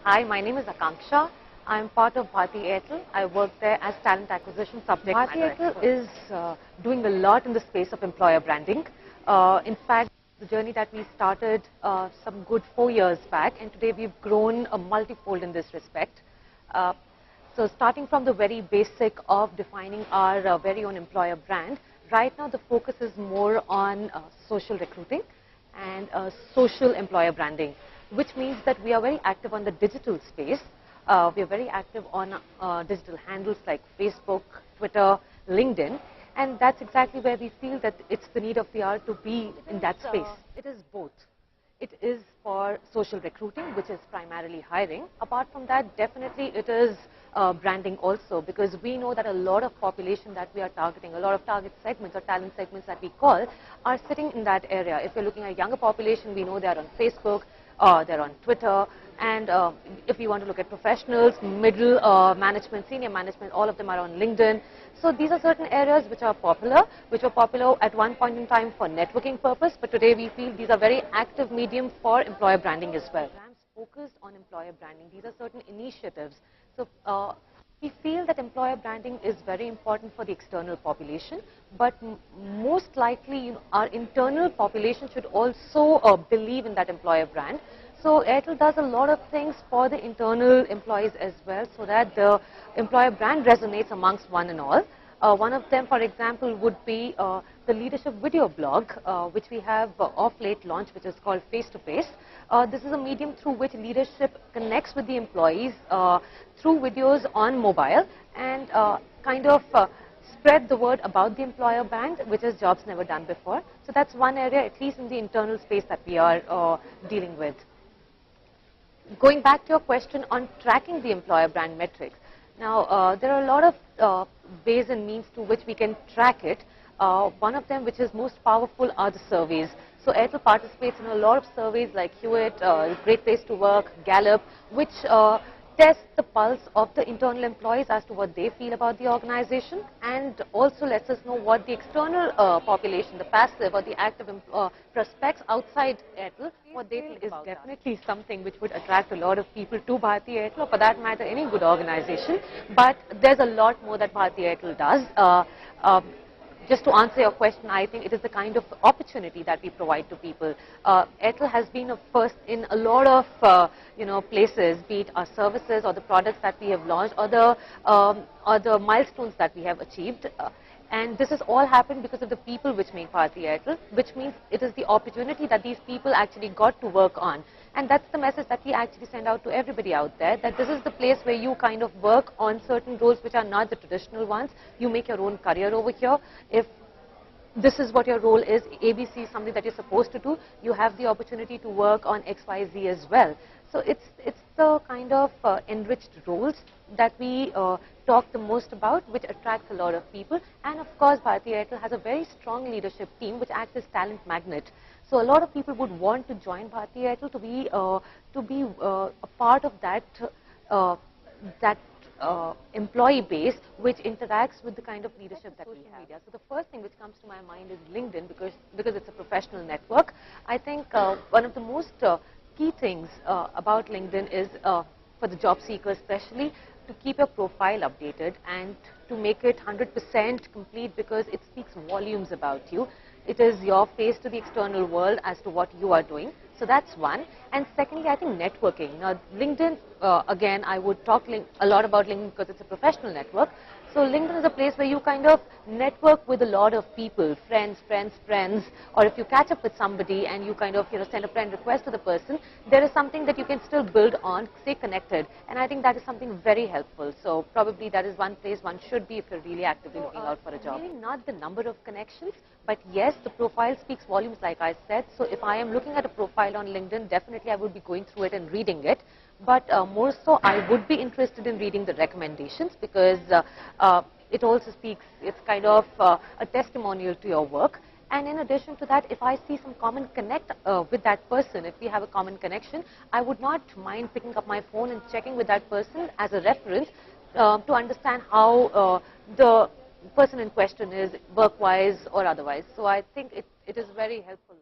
Hi, my name is Akansha. I'm part of Bharti Airtel. I work there as talent acquisition subject matter expert. Bharti Airtel is doing a lot in the space of employer branding. In fact, the journey that we started some good 4 years back, and today we've grown multifold in this respect. So starting from the very basic of defining our very own employer brand, right now the focus is more on social recruiting and social employer branding, which means that we are very active on the digital space. We are very active on digital handles like Facebook, Twitter, LinkedIn, and that's exactly where we feel that it's the need of the hour to be in that space. It is both. It is for social recruiting, which is primarily hiring. Apart from that, definitely it is branding also, because we know that a lot of population that we are targeting, a lot of target segments or talent segments that we call, are sitting in that area. If you're looking at younger population, we know they are on Facebook, they're on Twitter, and if we want to look at professionals, middle management, senior management, all of them are on LinkedIn. So these are certain areas which are popular, which were popular at one point in time for networking purpose, but today we feel these are very active medium for employer branding as well. Programs focused on employer branding, these are certain initiatives. So we feel that employer branding is very important for the external population, but most likely our internal population should also believe in that employer brand. So Airtel does a lot of things for the internal employees as well, so that the employer brand resonates amongst one and all. One of them, for example, would be the leadership video blog, which we have off late launched, which is called Face to Face. This is a medium through which leadership connects with the employees through videos on mobile and kind of spread the word about the employer brand, which is jobs never done before. So that's one area, at least in the internal space, that we are dealing with. Going back to your question on tracking the employer brand metrics. Now, there are a lot of ways and means to which we can track it. One of them, which is most powerful, are the surveys. So Airtel participates in a lot of surveys like Hewitt, Great Place to Work, Gallup, which test the pulse of the internal employees as to what they feel about the organization, and also lets us know what the external population, the passive or the active prospects outside Airtel, what they feel is definitely something which would attract a lot of people to Bharti Airtel, or for that matter any good organization. But there's a lot more that Bharti Airtel does. Just to answer your question, I think it is the kind of opportunity that we provide to people. Airtel has been a first in a lot of places, be it our services or the products that we have launched or the milestones that we have achieved. And this has all happened because of the people which make Bharti Airtel, which means it is the opportunity that these people actually got to work on. And that's the message that we actually send out to everybody out there, that this is the place where you kind of work on certain roles which are not the traditional ones. You make your own career over here. If this is what your role is, ABC is something that you're supposed to do, you have the opportunity to work on XYZ as well. So it's the kind of enriched roles that we talk the most about, which attracts a lot of people. And of course, Bharti Airtel has a very strong leadership team which acts as talent magnet. So a lot of people would want to join Bharti Airtel to be a part of that employee base which interacts with the kind of leadership that we have. Media. So the first thing which comes to my mind is LinkedIn, because it's a professional network. I think one of the most key things about LinkedIn is for the job seeker especially, to keep your profile updated and to make it 100% complete, because it speaks volumes about you. It is your face to the external world as to what you are doing. So that's one. And secondly, I think networking. Now, LinkedIn, again, I would talk a lot about LinkedIn because it's a professional network. So LinkedIn is a place where you kind of network with a lot of people, friends, or if you catch up with somebody and you kind of send a friend request to the person, there is something that you can still build on, stay connected, and I think that is something very helpful. So probably that is one place one should be if you're really actively looking out for a job. Maybe not the number of connections, but yes, the profile speaks volumes, like I said. So if I am looking at a profile on LinkedIn, definitely I would be going through it and reading it. But more so, I would be interested in reading the recommendations, because it also speaks, it's kind of a testimonial to your work. And in addition to that, if I see some common connect with that person, if we have a common connection, I would not mind picking up my phone and checking with that person as a reference to understand how the person in question is, work-wise or otherwise. So I think it is very helpful.